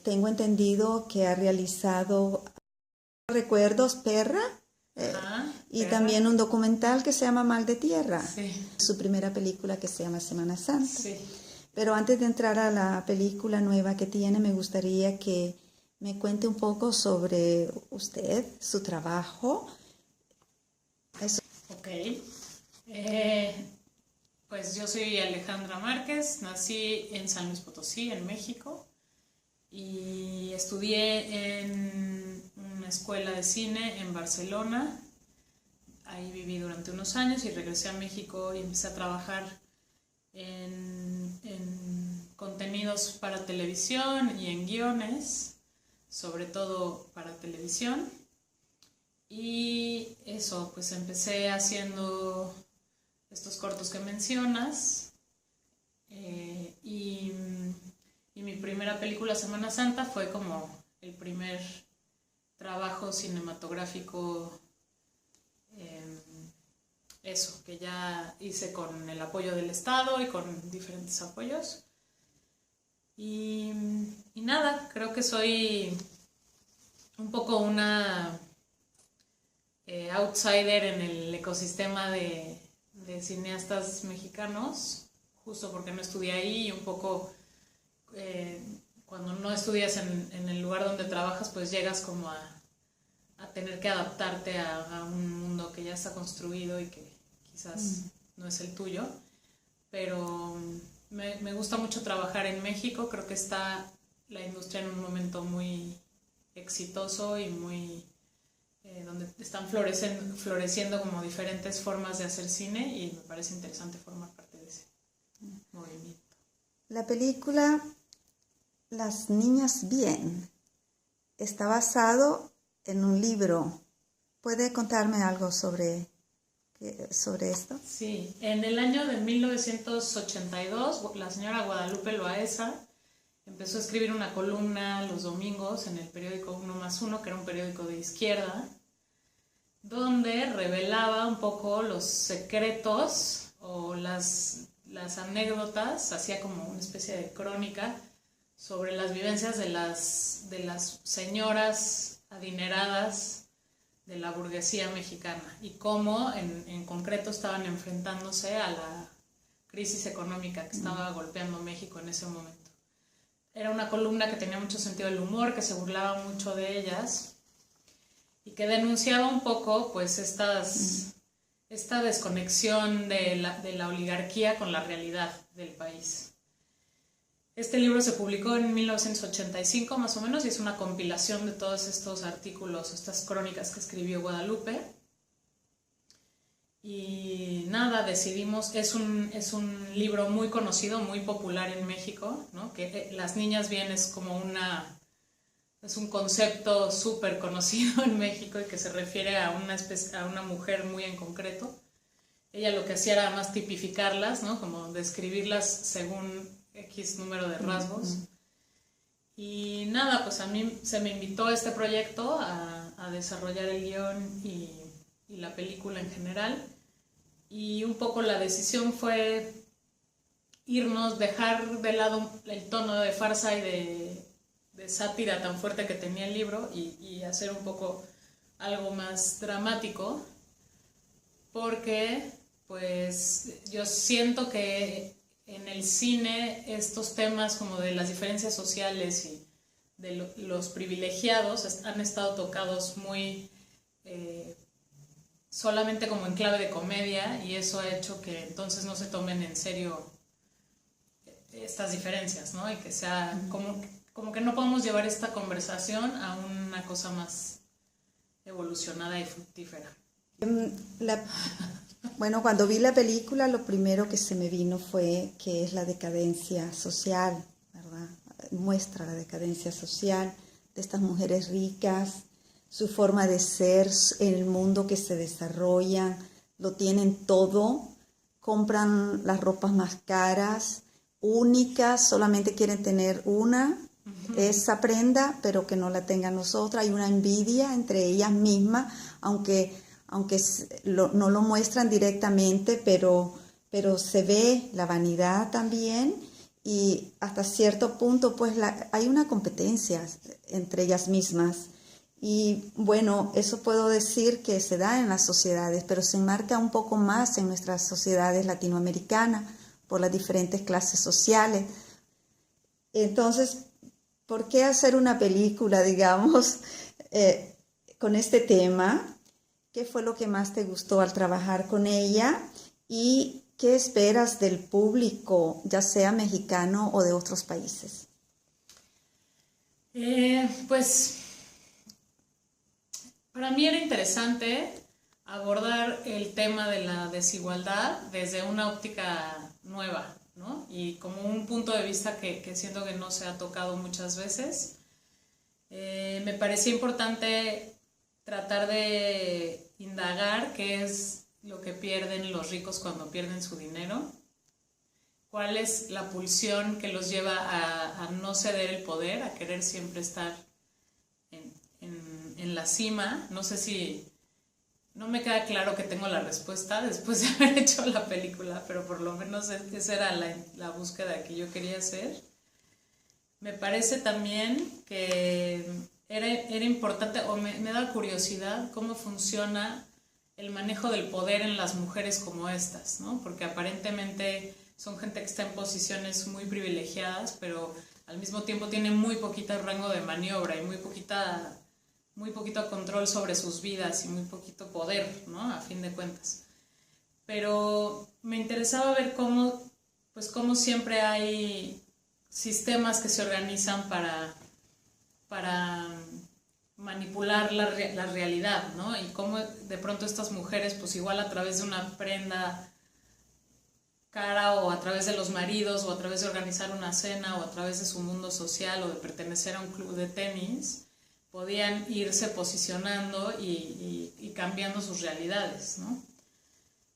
Tengo entendido que ha realizado Recuerdos, Perra, y Perra. también un documental que se llama Mal de Tierra, Sí. su primera película que se llama Semana Santa. Sí. Pero antes de entrar a la película nueva que tiene, me gustaría que me cuente un poco sobre usted, su trabajo. Ok. Pues yo soy Alejandra Márquez, nací en San Luis Potosí, en México, y estudié en una escuela de cine en Barcelona. Ahí viví durante unos años y regresé a México y empecé a trabajar en contenidos para televisión y en guiones, sobre todo para televisión. Y eso, pues empecé haciendo estos cortos que mencionas, y mi primera película, Semana Santa, fue como el primer trabajo cinematográfico, eso, que ya hice con el apoyo del Estado y con diferentes apoyos. Y nada, creo que soy un poco una outsider en el ecosistema de cineastas mexicanos, justo porque no estudié ahí y un poco cuando no estudias en el lugar donde trabajas, pues llegas como a tener que adaptarte a un mundo que ya está construido y que quizás no es el tuyo, pero me gusta mucho trabajar en México. Creo que está la industria en un momento muy exitoso y muy donde están floreciendo como diferentes formas de hacer cine, y me parece interesante formar parte de ese movimiento. La película Las Niñas Bien está basado en un libro. ¿Puede contarme algo sobre esto? Sí, en el año de 1982, la señora Guadalupe Loaesa empezó a escribir una columna los domingos en el periódico 1+1, que era un periódico de izquierda, donde revelaba un poco los secretos o las anécdotas, hacía como una especie de crónica sobre las vivencias de las señoras adineradas de la burguesía mexicana y cómo en concreto estaban enfrentándose a la crisis económica que estaba golpeando México en ese momento. Era una columna que tenía mucho sentido del humor, que se burlaba mucho de ellas y que denunciaba un poco pues esta desconexión de la oligarquía con la realidad del país. Este libro se publicó en 1985 más o menos y es una compilación de todos estos artículos, estas crónicas que escribió Guadalupe. Y nada, decidimos, es un libro muy conocido, muy popular en México, ¿no? Que Las Niñas Bien es como es un concepto súper conocido en México y que se refiere a una mujer muy en concreto. Ella lo que hacía era más tipificarlas, ¿no? Como describirlas según X número de rasgos. Y nada, pues a mí se me invitó a este proyecto a desarrollar el guión y la película en general. Y un poco la decisión fue dejar de lado el tono de farsa y de sátira tan fuerte que tenía el libro y hacer un poco algo más dramático, porque pues yo siento que en el cine estos temas como de las diferencias sociales y de los privilegiados han estado tocados muy solamente como en clave de comedia, y eso ha hecho que entonces no se tomen en serio estas diferencias, ¿no? Y que sea como que no podemos llevar esta conversación a una cosa más evolucionada y fructífera. Bueno, cuando vi la película, lo primero que se me vino fue que es la decadencia social, ¿verdad? Muestra la decadencia social de estas mujeres ricas, su forma de ser, en el mundo que se desarrollan, lo tienen todo, compran las ropas más caras, únicas, solamente quieren tener esa prenda, pero que no la tengan nosotras. Hay una envidia entre ellas mismas, aunque no lo muestran directamente, pero se ve la vanidad también, y hasta cierto punto pues hay una competencia entre ellas mismas. Y bueno, eso puedo decir que se da en las sociedades, pero se enmarca un poco más en nuestras sociedades latinoamericanas por las diferentes clases sociales. Entonces, ¿por qué hacer una película, digamos, con este tema? ¿Qué fue lo que más te gustó al trabajar con ella? ¿Y qué esperas del público, ya sea mexicano o de otros países? Pues para mí era interesante abordar el tema de la desigualdad desde una óptica nueva, ¿no? Y como un punto de vista que siento que no se ha tocado muchas veces. Me parecía importante tratar de indagar qué es lo que pierden los ricos cuando pierden su dinero, cuál es la pulsión que los lleva a no ceder el poder, a querer siempre estar en la cima. No sé si, no me queda claro que tengo la respuesta después de haber hecho la película, pero por lo menos esa era la búsqueda que yo quería hacer. Me parece también que era importante, o me da curiosidad cómo funciona el manejo del poder en las mujeres como estas, ¿no? Porque aparentemente son gente que está en posiciones muy privilegiadas, pero al mismo tiempo tienen muy poquito rango de maniobra y muy poquito control sobre sus vidas y muy poquito poder, ¿no? A fin de cuentas. Pero me interesaba ver cómo siempre hay sistemas que se organizan para manipular la realidad, ¿no? Y cómo de pronto estas mujeres, pues igual a través de una prenda cara o a través de los maridos o a través de organizar una cena o a través de su mundo social o de pertenecer a un club de tenis, podían irse posicionando y cambiando sus realidades, ¿no?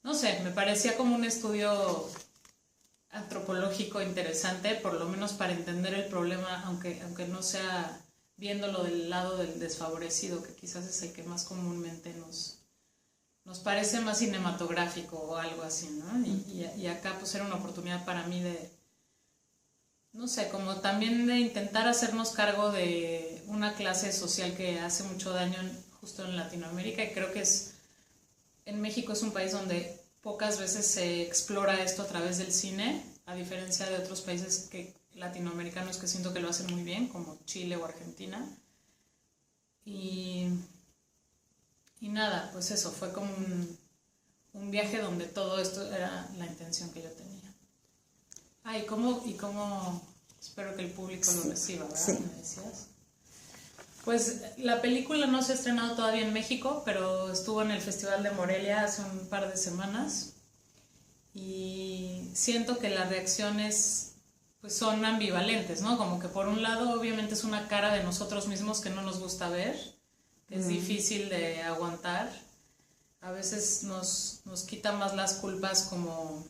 No sé, me parecía como un estudio antropológico interesante, por lo menos para entender el problema, aunque no sea viéndolo del lado del desfavorecido, que quizás es el que más comúnmente nos parece más cinematográfico o algo así, ¿no? Y acá pues era una oportunidad para mí de, no sé, como también de intentar hacernos cargo de una clase social que hace mucho daño justo en Latinoamérica, y creo que en México es un país donde pocas veces se explora esto a través del cine, a diferencia de otros países latinoamericanos que siento que lo hacen muy bien, como Chile o Argentina. Y nada, pues eso, fue como un viaje donde todo esto era la intención que yo tenía. ¿Y cómo espero que el público lo reciba, verdad? Sí. ¿Me decías? Pues la película no se ha estrenado todavía en México, pero estuvo en el Festival de Morelia hace un par de semanas y siento que las reacciones pues son ambivalentes, ¿no? Como que por un lado obviamente es una cara de nosotros mismos que no nos gusta ver, que es difícil de aguantar. A veces nos quita más las culpas como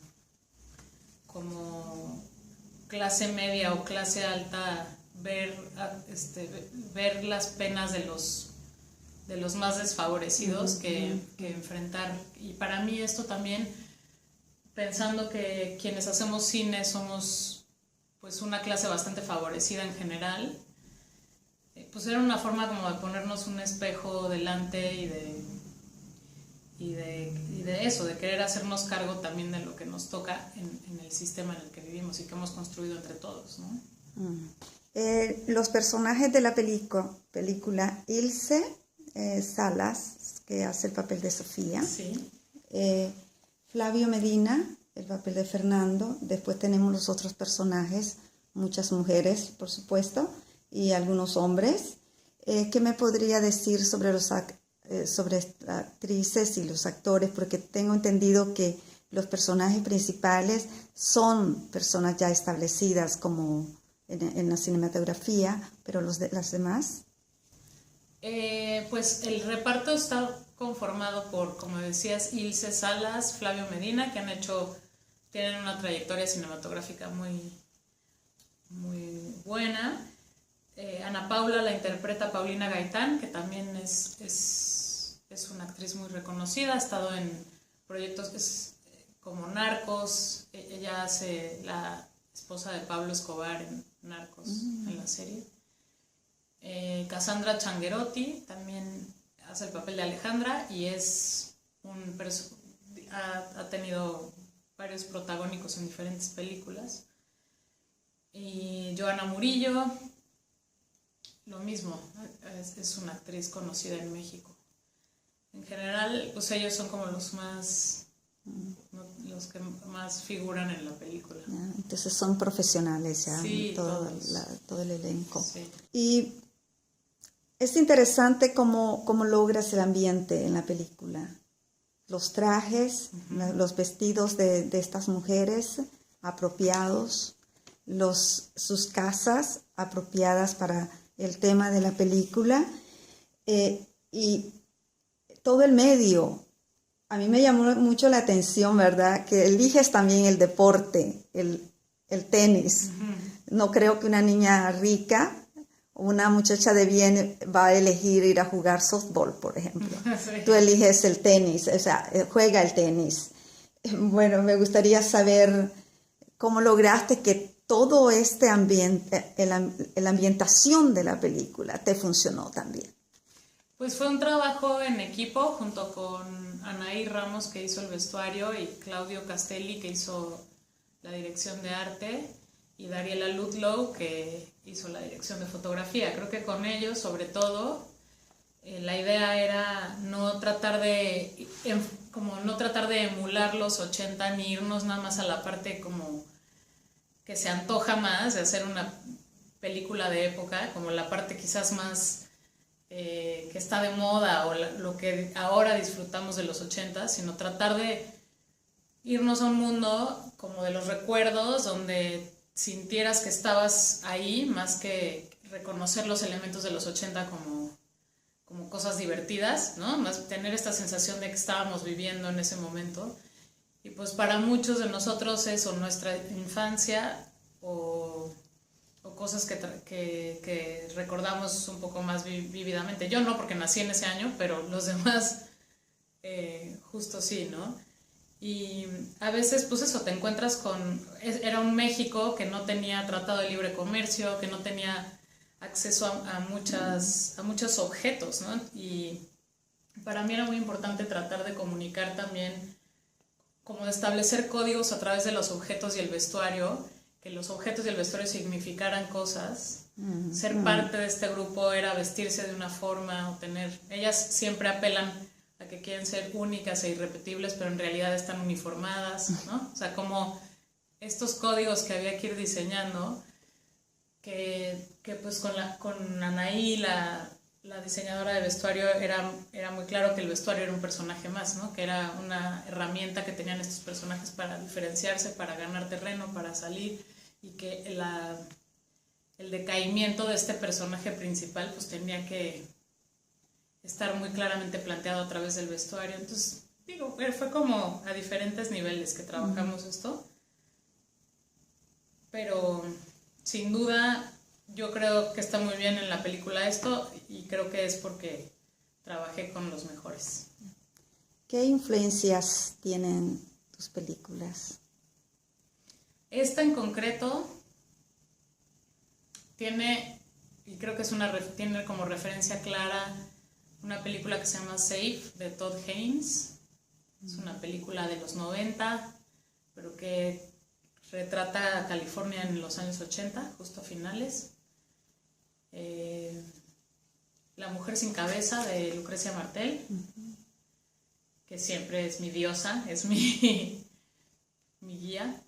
clase media o clase alta, ver las penas de los más desfavorecidos que enfrentar. Y para mí esto también, pensando que quienes hacemos cine somos pues una clase bastante favorecida en general, pues era una forma como de ponernos un espejo delante y de eso, de querer hacernos cargo también de lo que nos toca en el sistema en el que vivimos y que hemos construido entre todos, ¿no? Los personajes de la película, Ilse Salas, que hace el papel de Sofía, sí. Flavio Medina, el papel de Fernando, después tenemos los otros personajes, muchas mujeres, por supuesto, y algunos hombres. ¿Qué me podría decir sobre sobre las actrices y los actores? Porque tengo entendido que los personajes principales son personas ya establecidas como en la cinematografía, pero las demás. Pues el reparto está conformado por, como decías, Ilse Salas, Flavio Medina, que tienen una trayectoria cinematográfica muy, muy buena. Ana Paula la interpreta Paulina Gaitán, que también es una actriz muy reconocida, ha estado en proyectos como Narcos. Ella hace la esposa de Pablo Escobar en Narcos, en la serie. Cassandra Changuerotti también hace el papel de Alejandra y es ha tenido varios protagónicos en diferentes películas. Y Joana Murillo, lo mismo, es una actriz conocida en México. En general, pues ellos son como los que más figuran en la película. Entonces son profesionales ya, sí, todo el elenco. Sí. Y es interesante cómo logras el ambiente en la película. Los trajes, los vestidos de estas mujeres apropiados, sus casas apropiadas para el tema de la película, y todo el medio. A mí me llamó mucho la atención, ¿verdad? Que eliges también el deporte, el tenis. No creo que una niña rica, una muchacha de bien va a elegir ir a jugar softball, por ejemplo. Sí. Tú eliges el tenis, o sea, juega el tenis. Bueno, me gustaría saber cómo lograste que todo este ambiente, la ambientación de la película te funcionó también. Pues fue un trabajo en equipo junto con Anaí Ramos, que hizo el vestuario, y Claudio Castelli, que hizo la dirección de arte, y Dariela Ludlow, que hizo la dirección de fotografía. Creo que con ellos, sobre todo, la idea era no tratar de emular los 80 ni irnos nada más a la parte como que se antoja más de hacer una película de época, como la parte quizás más que está de moda o lo que ahora disfrutamos de los 80, sino tratar de irnos a un mundo como de los recuerdos, donde sintieras que estabas ahí, más que reconocer los elementos de los 80 como cosas divertidas, ¿no? Más tener esta sensación de que estábamos viviendo en ese momento. Y pues para muchos de nosotros eso, nuestra infancia o cosas que recordamos un poco más vívidamente. Yo no, porque nací en ese año, pero los demás justo sí, ¿no? Y a veces, pues eso, te encuentras era un México que no tenía tratado de libre comercio, que no tenía acceso a muchos objetos, ¿no? Y para mí era muy importante tratar de comunicar también, como de establecer códigos a través de los objetos y el vestuario, que los objetos y el vestuario significaran cosas. Ser parte de este grupo era vestirse de una forma o ellas siempre apelan a que quieren ser únicas e irrepetibles, pero en realidad están uniformadas, ¿no? O sea, como estos códigos que había que ir diseñando, que pues con Anaí, la diseñadora de vestuario, era muy claro que el vestuario era un personaje más, ¿no? Que era una herramienta que tenían estos personajes para diferenciarse, para ganar terreno, para salir, y que el decaimiento de este personaje principal pues tenía que estar muy claramente planteado a través del vestuario. Entonces, fue como a diferentes niveles que trabajamos esto, pero sin duda yo creo que está muy bien en la película esto, y creo que es porque trabajé con los mejores. ¿Qué influencias tienen tus películas? Esta en concreto tiene, y creo que tiene como referencia clara, una película que se llama Safe, de Todd Haynes. Es una película de los 90, pero que retrata a California en los años 80, justo a finales. La mujer sin cabeza, de Lucrecia Martel, que siempre es mi diosa, es mi guía.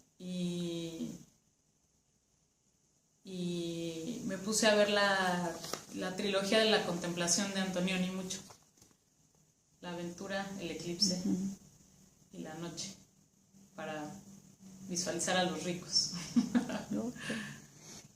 Y me puse a ver la trilogía de la contemplación de Antonioni mucho. La aventura, el eclipse y la noche, para visualizar a los ricos.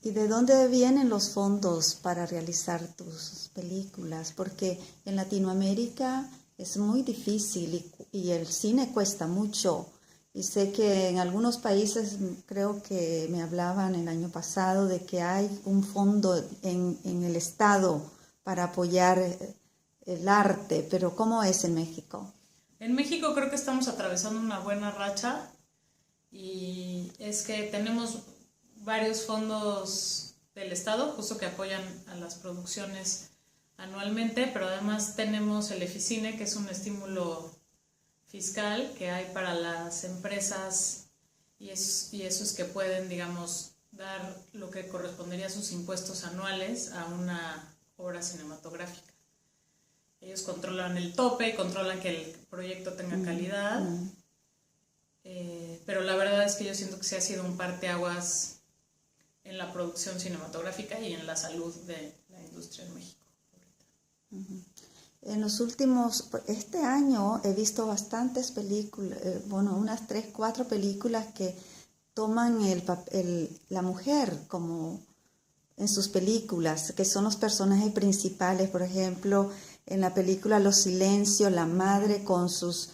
¿Y de dónde vienen los fondos para realizar tus películas? Porque en Latinoamérica es muy difícil y el cine cuesta mucho. Y sé que en algunos países, creo que me hablaban el año pasado de que hay un fondo en el Estado para apoyar el arte, pero ¿cómo es en México? En México creo que estamos atravesando una buena racha, y es que tenemos varios fondos del Estado, justo que apoyan a las producciones anualmente, pero además tenemos el Eficine, que es un estímulo fiscal que hay para las empresas y esos que pueden, digamos, dar lo que correspondería a sus impuestos anuales a una obra cinematográfica. Ellos controlan el tope y controlan que el proyecto tenga calidad, pero la verdad es que yo siento que sí ha sido un parteaguas en la producción cinematográfica y en la salud de la industria en México. En los últimos, este año he visto bastantes películas, unas 3, 4 películas que toman la mujer como en sus películas, que son los personajes principales. Por ejemplo, en la película Los Silencios, la madre con sus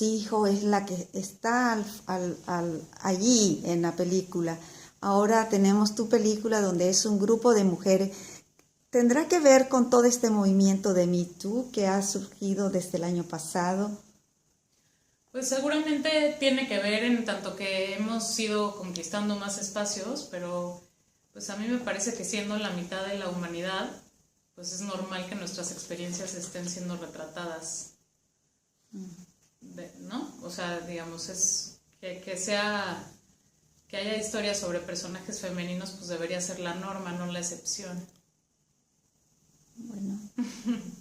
hijos es la que está allí en la película. Ahora tenemos tu película donde es un grupo de mujeres. ¿Tendrá que ver con todo este movimiento de Me Too que ha surgido desde el año pasado? Pues seguramente tiene que ver en tanto que hemos ido conquistando más espacios, pero pues a mí me parece que siendo la mitad de la humanidad, pues es normal que nuestras experiencias estén siendo retratadas, ¿no? O sea, digamos, es que haya historias sobre personajes femeninos, pues debería ser la norma, no la excepción. Bueno,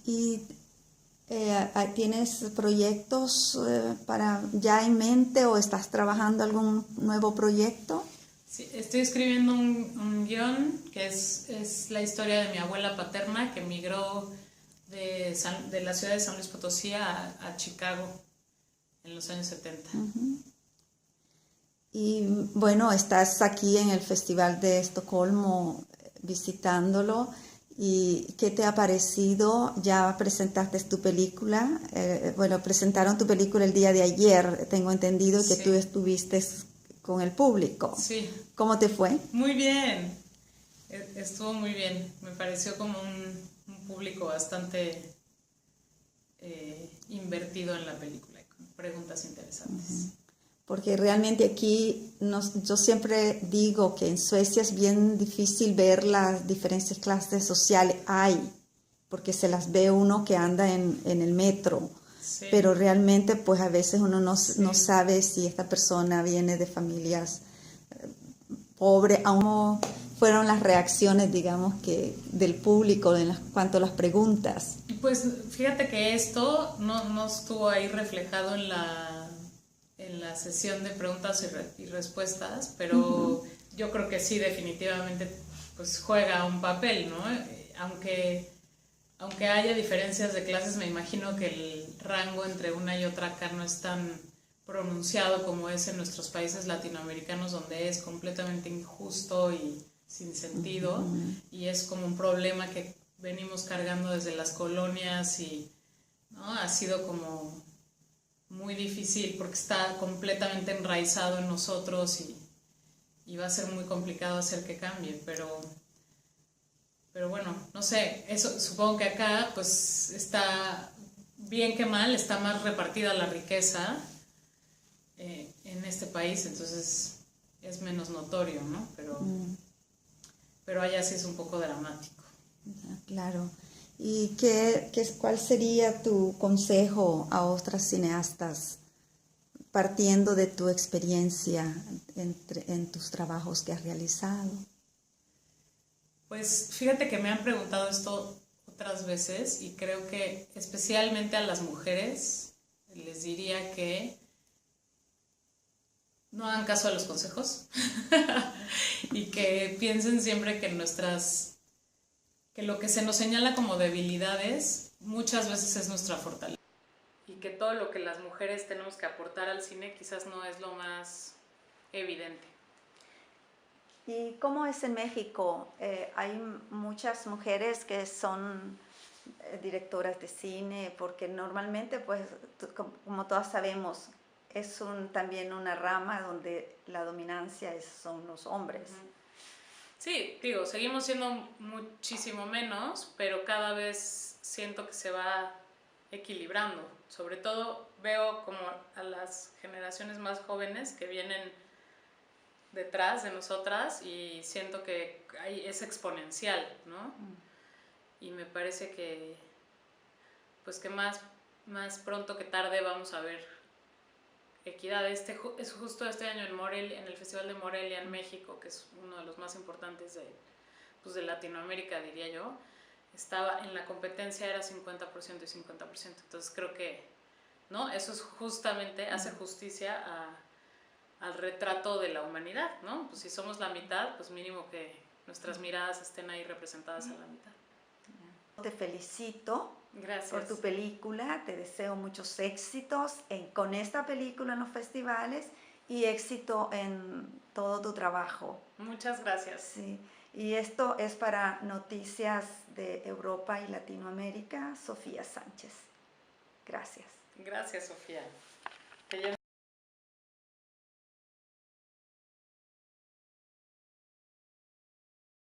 ¿y tienes proyectos para ya en mente o estás trabajando algún nuevo proyecto? Sí, estoy escribiendo un guión que es la historia de mi abuela paterna que emigró de la ciudad de San Luis Potosí a Chicago en los años 70. Y bueno, estás aquí en el Festival de Estocolmo visitándolo. ¿Y qué te ha parecido? Ya presentaste tu película. Presentaron tu película el día de ayer, tengo entendido, que tú estuviste con el público. Sí. ¿Cómo te fue? Muy bien. Estuvo muy bien. Me pareció como un público bastante invertido en la película, con preguntas interesantes. Porque realmente aquí, yo siempre digo que en Suecia es bien difícil ver las diferentes clases sociales. Porque se las ve uno que anda en el metro. Sí. Pero realmente pues a veces uno no sabe si esta persona viene de familias pobres. ¿Cómo fueron las reacciones, digamos, del público en cuanto a las preguntas? Pues fíjate que esto no estuvo ahí reflejado en la sesión de preguntas y respuestas, pero yo creo que sí, definitivamente pues juega un papel, ¿no? Aunque haya diferencias de clases, me imagino que el rango entre una y otra acá no es tan pronunciado como es en nuestros países latinoamericanos, donde es completamente injusto y sin sentido, y es como un problema que venimos cargando desde las colonias y, ¿no? Ha sido como muy difícil porque está completamente enraizado en nosotros y va a ser muy complicado hacer que cambie, pero bueno, no sé, eso supongo que acá pues está bien que mal, está más repartida la riqueza en este país, entonces es menos notorio, ¿no? Pero allá sí es un poco dramático. Claro. ¿Y cuál sería tu consejo a otras cineastas partiendo de tu experiencia en tus trabajos que has realizado? Pues fíjate que me han preguntado esto otras veces y creo que especialmente a las mujeres les diría que no hagan caso a los consejos y que piensen siempre que lo que se nos señala como debilidades muchas veces es nuestra fortaleza y que todo lo que las mujeres tenemos que aportar al cine quizás no es lo más evidente. ¿Y cómo es en México? Hay muchas mujeres que son directoras de cine, porque normalmente, pues, como todas sabemos, es también una rama donde la dominancia son los hombres. Sí, digo, seguimos siendo muchísimo menos, pero cada vez siento que se va equilibrando. Sobre todo veo como a las generaciones más jóvenes que vienen detrás de nosotras y siento que es exponencial, ¿no? Y me parece que, pues que más pronto que tarde vamos a ver equidad. Es justo este año en Morelia, en el Festival de Morelia en México, que es uno de los más importantes de Latinoamérica, diría yo. Estaba en la competencia, era 50% y 50%. Entonces creo que, ¿no? Eso es justamente, hace justicia al retrato de la humanidad, ¿no? Pues si somos la mitad, pues mínimo que nuestras miradas estén ahí representadas a la mitad. Te felicito. Gracias. Por tu película, te deseo muchos éxitos con esta película en los festivales y éxito en todo tu trabajo. Muchas gracias. Sí. Y esto es para Noticias de Europa y Latinoamérica, Sofía Sánchez. Gracias. Gracias, Sofía.